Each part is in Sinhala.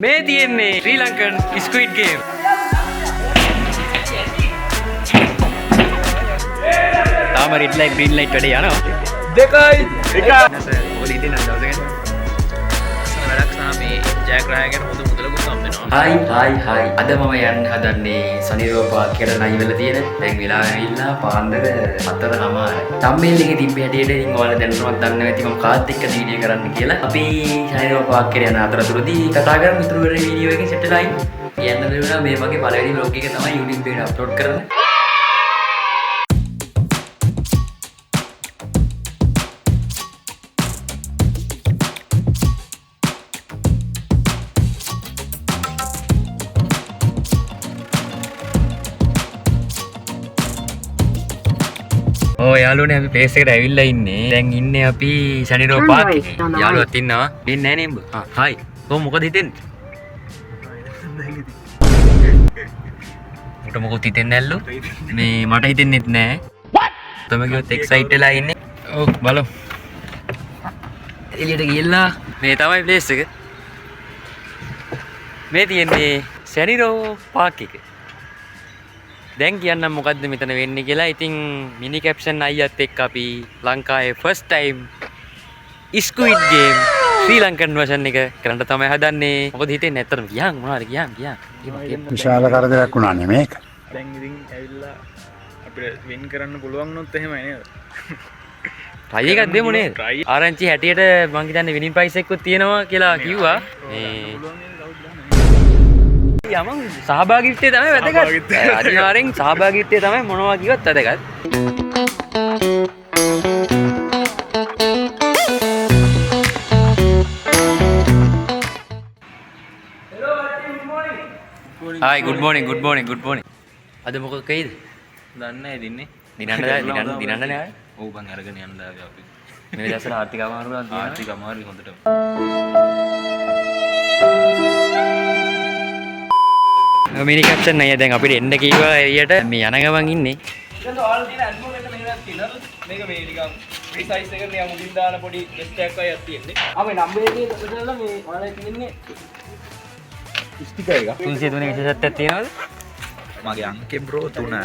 මේ තියෙන්නේ ශ්‍රී ලංකන් ස්ක්විඩ් ගේම්. තාම රෙඩ් ලයිට් ග්‍රීන් ලයිට් වැඩ යනවා. දෙකයි. නැස ඔලි ඉතින් අදවසගෙන. වැඩක් සාමේ ජයග්‍රහණයකට හොඳ මුදලකුත් හම්බෙනවා. හායි. අද මම යන්න හදන්නේ සනිරෝපා කියලා ලයිව් වල තියෙන. දැන් වෙලා ඇවිල්ලා පාන්දර 4:00යි. තම්බේල් එකේ තිබ්බ හැටියට ඉතින් ඔයාලා දැනනවත් දන්නේ නැති මම කාත් එක්ක වීඩියෝ කරන්න කියලා. අපි සනිරෝපා කියලා යන අතරතුරදී කතා කරමු ඉතුරු වෙන වීඩියෝ එකේ සෙට් වෙලා ඉන්න. කියන්න දෙනවා මේ වගේ පළවෙනි vlog එක තමයි YouTube එකට අප්ලෝඩ් කරන්නේ. යාළුවනේ අපි ප්ලේස් එකට ඇවිල්ලා ඉන්නේ. දැන් ඉන්නේ අපි සනිරෝ පාක් එකේ. යාළුවත් ඉන්නවා. ඉන්නේ නැහැ නේ උඹ. හායි. කොහොම මොකද හිතෙන්නේ? මට මොකද හිතෙන්නේ නැල්ලු? මේ මට හිතෙන්නෙත් නැහැ. What? තමයි කිව්වොත් එක්සයිට් වෙලා ඉන්නේ. ඔව් බලමු. එළියට ගිහලා මේ තමයි ප්ලේස් එක. මේ තියෙන්නේ සනිරෝ පාක් එකේ. දැන් කියන්නම් මොකද්ද මෙතන වෙන්නේ කියලා. ඉතින් මිනි කැප්ෂන් අයියත් එක්ක අපි ලංකාවේ ෆස්ට් ටයිම් ස්ක්විඩ් ගේම් ශ්‍රී ලංකන් වර්ෂන් එක කරන්න තමයි හදන්නේ. මොකද හිතෙන්නේ ඇත්තටම ගියාන් මොනවද ගියාන් විශාල කරදරයක් වුණානේ මේක. දැන් ඉතින් ඇවිල්ලා අපිට වින් කරන්න පුළුවන් නොත් එහෙමයි නේද? ට්‍රයි එකක් දෙමු නේද? ආරංචි හැටියට මං හිතන්නේ විනින් ප්‍රයිස් එකකුත් තියෙනවා කියලා කිව්වා. මේ යමන් සහභාගීත්වය තමයි වැදගත්. අනිවාර්යෙන් සහභාගීත්වය තමයි මොනවා කිව්වත් වැදගත්. Hi, good morning. අද මොකක් කයිද? දන්නේ නැහැ දින්නේ. දිනන්න නෑ. ඔව් බං අරගෙන යන්න දාගේ අපි. මේ දවස්වල ආර්ථික අමාරුවක් තියෙනවා. ආර්ථික අමාරුයි හොඳට. මිනි කැප්ෂන් අයියා දැන් අපිට එන්න කිව්වා එළියට. මේ යන ගමන් ඉන්නේ. දැන් ඔයාලා තියෙන ඇල්බම් එක මෙහෙමක් තියෙනවා. මේක මේ නිකන් ෆ්‍රී සයිස් එකකට නිකන් උඩින් දාන පොඩි ගෙස්ට් එකක් අයියක් තියෙන්නේ. මේ නම්බර් එකේ දාලා මේ ඔයාලා තියෙන්නේ ස්ටිකර් එක. 303 විශේෂත්වයක් තියෙනවද? මගේ අංකේ බ්‍රෝ 3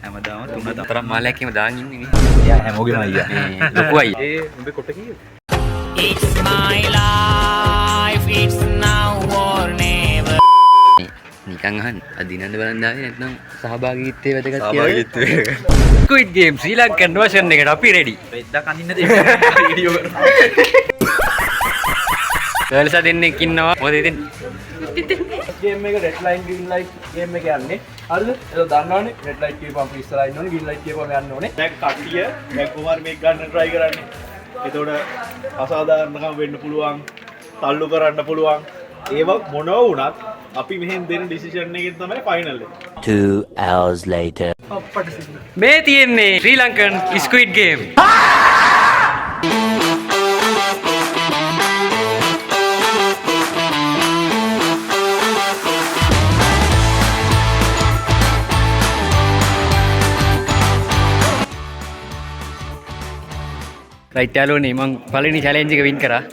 හැමදාම 3 තමයි. තරම් මාලයක් එහෙම දාන් ඉන්නේ නේ. එයා හැමෝගෙම අයියා. මේ ලොකු අයියා. ඒ උඹේ කොට කීයද? It's my life, it's now or never. නිකන් අහන්න. අදිනන්න බලන් දාන්නේ නැත්නම් සහභාගීත්වයේ වැදගත් කියලා. ස්ක්විඩ් ගේම් ශ්‍රී ලංකන් වර්ෂන් එකට අපි රෙඩි. පෙද්දා කනින්න දෙන්න වීඩියෝ කරනවා. ගර්ල්ස්ලා දෙන්නෙක් ඉන්නවා. මොකද ඉතින් ගේම් එක red line green light game එක යන්නේ. හරිද? ඒක දන්නවනේ. රෙඩ් ලයිට් කියපුවම අපි ඉස්සරහා ඉන්න ඕනේ. ග්‍රීන් ලයිට් කියපුවම යන්න ඕනේ. දැන් කට්ටිය දැන් කුමාර මේක ගන්න try කරන්නේ. ඒතකොට අසාධාරණකම් වෙන්න පුළුවන්. තල්ලු කරන්න පුළුවන්. ඒවා මොනවා වුණත් අපි මෙහෙන් දෙන ඩිසිෂන් එකෙන් තමයි ෆයිනල් එක. 2 hours later. අප්පට සින්න. මේ තියෙන්නේ ශ්‍රී ලංකන් ස්ක්විඩ් ගේම්. රයිට් යාළුවනේ මං පළවෙනි චැලෙන්ජ් එක වින් කරා.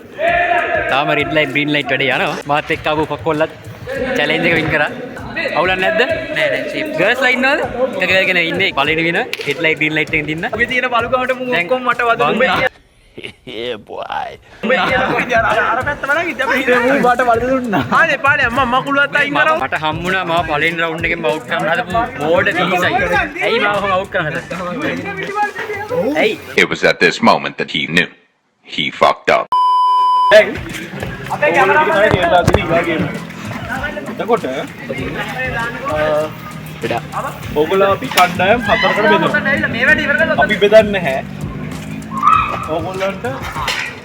තාම රෙඩ් ලයිට් ග්‍රීන් ලයිට් වැඩ යනවා. මාත් එක්ක ආපු පොක්කොල්ලත් චැලෙන්ජ් එක වින් කරා. අවුලක් නැද්ද? නෑ චීප්. ගර්ල්ස්ලා ඉන්නවද? එක ගර්ගෙන ඉන්නේ පළවෙනි වින රෙඩ් ලයිට් ග්‍රීන් ලයිට් එකෙන් දින්න. අපි තියෙන බලුගමට මු ඔක්කොම මට වද දුන්නේ. Yeah, boy. මේ කියන අර පැත්ත බලන් ඉතින් අපි හිතේ මු මට වද දුන්නා. ආනේ පානේ අම්මා මකුලුවත් අයින් කරා. මට හම්බුණා මම පළවෙනි රවුන්ඩ් එකෙන් අවුට් කරන්න හදපු බෝඩ් 30යි. ඇයි මාව අවුට් කරන්න හදන්නේ? ඇයි? It was at this moment that he knew. He fucked up. දැන් අපේ කැමරාව එකේ තියෙනවා දිවි ගේම්. එතකොට ඕගොල්ලෝ අපි කණ්ඩායම් 4කට බෙදනවා. අපි බෙදන්නේ නැහැ. ඕගොල්ලන්ට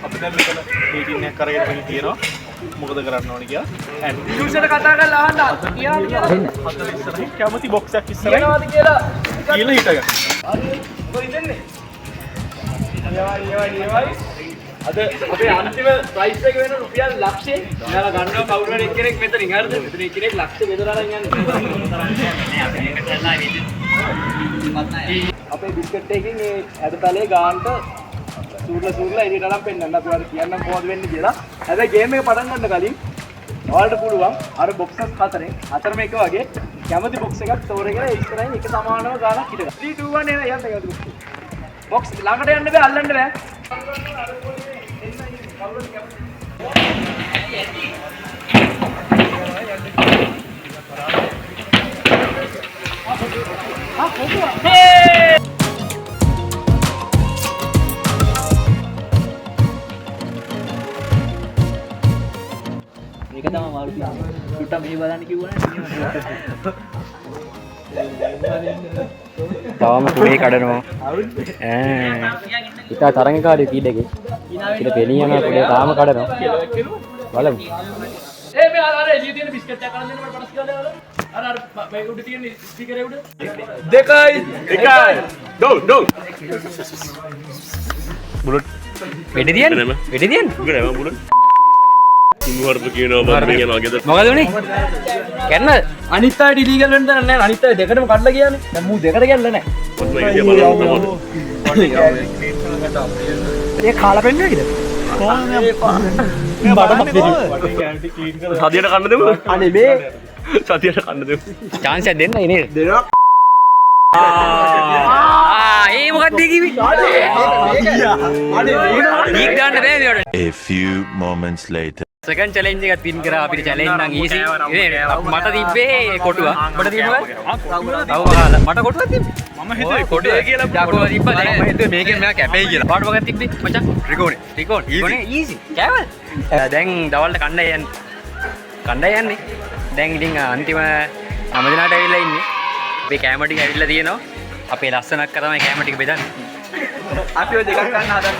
අපි දැන් මෙතන මීටින් එකක් කරගෙන ඉන්න තියෙනවා. මොකද කරන්න ඕනේ කියලා. ඇන්ඩ් ටියුෂන් කතා කරලා අහන්න. කියන්නේ හතර ඉස්සරහින් කැමති බොක්ස් එකක් ඉස්සරහින් කියලාද කියලා හිටගන්න. හරි. මොකද ඉතින්නේ? ඒවයි. අද අපේ අන්තිම ප්‍රයිස් එක වෙන රුපියල් ලක්ෂේ. ඔයාලා ගන්නවා කවුරු හරි එක්කෙනෙක් මෙතනින් හරිද? මෙතන එක්කෙනෙක් ලක්ෂ බෙදලා අරන් යන්නේ. අපේ බිස්කට් එකකින් මේ ඇදතලේ ගානට සූර්ලා එළියට අරන් පෙන්නන්න. අපි ඔයාලට කියන්නම් කොහොමද වෙන්නේ කියලා. හැබැයි ගේම් එක පටන් ගන්න කලින් ඔයාලට පුළුවන් අර බොක්සස් හතරෙන් හතරම එක වගේ කැමති බොක්ස් එකක් තෝරගෙන ඉස්සරහින් එක සමානව ගානක් හිටගන්න. 3 2 1 එන යන්න කැමති බොක්ස් ළඟට යන්න බෑ අල්ලන්න බෑ. මේක තමයි මාළු කියන්නේ. සුට්ටා මේ බලන්න කිව්වනේ. තාම කුලේ කඩනවා. ඉතා තරංගකාරී ෆීඩ් එකේ. ඉතින් පෙණී යනවා කුලේ තාම කඩනවා. බලමු. මේ අර එළිය තියෙන බිස්කට් එකක් අරන් දෙන්න මට පරස් ගාලා අර මේ උඩ තියෙන ස්පීකර් එක උඩ 2යි 1යි ඩෝ බුලට් වෙඩි තියන්නේ? වෙඩි තියන්නේ? නෑ බුලට් සිංහවර්ප කියනවා මම කියනවා ගෙදර මොකද උනේ? කන්න අනිත් අය ඩිලීගල් වෙන්න දන්නේ නැහැ අනිත් අය දෙකටම කඩලා ගියානේ දැන් මූ දෙකට ගැල්ල නැහැ ඒ කාලා පෙන්නේ නේද සතියට කන්න දෙමු අනේ මේ සතියට කන්න දෙමු chance එකක් දෙන්නයි නේද? දෙනවා ඒ මොකක්ද කිව්වේ? ඊක් ගන්න බෑ මේවට. A few moments later. Second challenge එකක් පින් කරා අපිට චැලෙන්ජ් නම් ඊසි. මට තිබ්බේ කොටුව. ඔබට තිබ්බේ? මට කොටුවක් තිබ්බේ. මම හිතුවේ කොටුව කියලා ජාකෝ තිබ්බා. දැන් මම හිතුවේ මේකෙන් මෙයා කැපෙයි කියලා. පාට මොකක්ද තිබ්බේ? මචං ත්‍රිකෝණේ ඊසි. කෑවද? දැන් දවල්ට කණ්ඩාය යන්නේ. කණ්ඩාය යන්නේ. දැන් ඉතින් අන්තිම නම දිනාට ඇවිල්ලා ඉන්නේ. අපි කැම ටික ඇවිල්ලා තියෙනවා. අපේ ලස්සනක්ක තමයි කැම ටික බෙදන්නේ. අපි ඔය දෙකක් ගන්න හදන්නේ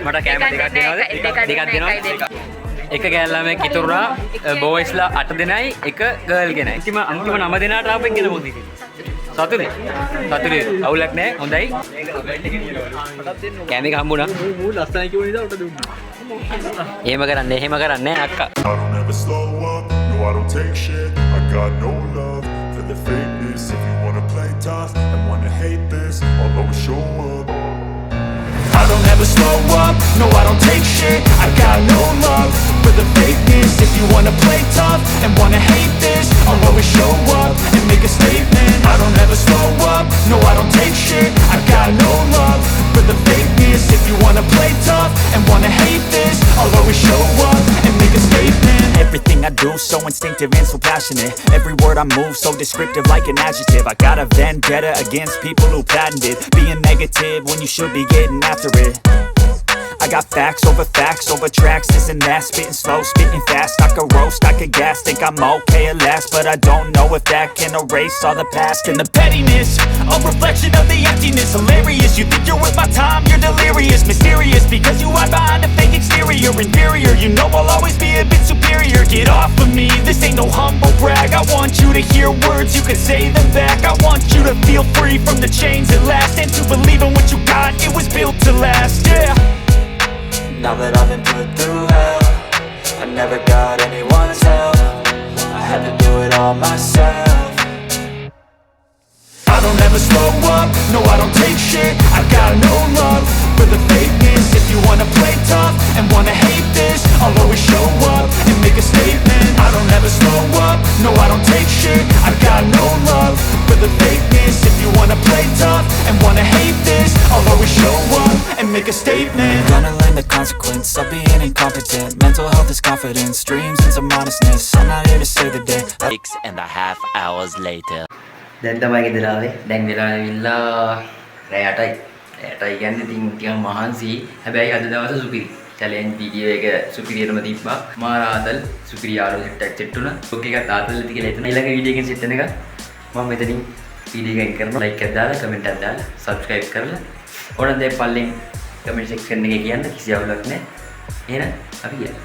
මට කැම දෙකක් දෙනවද? දෙකක් දෙනවා. එක ගෑල්ලාමෙක් ඉතුරුනා බෝයිස්ලා 8 දෙනයි එක ගර්ල් කෙනයි. අන්තිම 9 දෙනාට ආපෙන් ගෙන මොකද ඉතින්? සතුටුයි. අවුලක් නැහැ. හොඳයි. කැම එක හම්බුණා. මූ ලස්සනයි කියව නිසා උට දුන්නා. එහෙම කරන්නේ අක්කා. I don't ever slow up, no I don't take shit. I got no love for the fakeness. If you wanna play tough and wanna hate this, I'll always show up. I don't ever slow up, no I don't take shit. I got no love for the fakeness. If you wanna play tough and wanna hate this, I'll always show up and make a statement. I don't ever slow up, no I don't take shit. I got no love for the fakeness. If you wanna play tough and wanna hate this, I'll always show up and make a statement. Everything I do so instinctive and so passionate. Every word I move so descriptive like an adjective. I got a vendetta against people who patented being negative when you should be getting after it. I got facts over tracks, this and that. Spitting slow, spitting fast. I could roast, I could gas. Think I'm okay at last, but I don't know if that can erase all the past. And the pettiness, a reflection of the emptiness. Hilarious, you think you're worth my time, you're delirious. Mysterious, because you hide behind a fake exterior. Inferior, you know I'll always be a bit superior. Get off of me, this ain't no humble brag. I want you to hear words, you can say them back. I want you to feel free from the chains at last, and to believe in what you got, it was built to last, yeah. Now that I've been put through hell, I never got anyone's help. I had to do it all myself. I don't ever slow up, no I don't take shit. I got no love for the fakeness. If you wanna play tough and wanna hate this, I'll always show up and make a statement. I don't ever slow up, no I don't take shit. I got no love for the fakeness. If you wanna play tough and wanna hate this, I'll always show up and make a statement. Gonna learn the consequence of being incompetent. Mental health is confidence, dreams and some honestness. I'm not here to save the day. 6.5 hours later. දැන් තමයි ගෙදර ආවේ. දැන් වෙලා ඇවිල්ලා රෑ 8යි. 8යි කියන්නේ ඉතින් ටිකක් මහන්සි. හැබැයි අද දවසේ සුපිරි. චැලෙන්ජ් වීඩියෝ එක සුපිරියටම තිබ්බා. මාරාතල් සුපිරි යාළුවෝ සෙට් එකක් සෙට් වුණා. ඔක් එකක් ආතල් ඉති කියලා හිතන. ඊළඟ වීඩියෝ එකෙන් සෙට් වෙන එක මම මෙතනින් වීඩියෝ එකෙන් කරනවා. ලයික් එකක් දාලා කමෙන්ට් එකක් දාලා සබ්ස්ක්‍රයිබ් කරලා ඕන දේ පල්ලෙන් කමෙන්ට් සෙක්ෂන් එකේ කියන්න කිසි අවුලක් නැහැ. එහෙනම් අපි ගියා.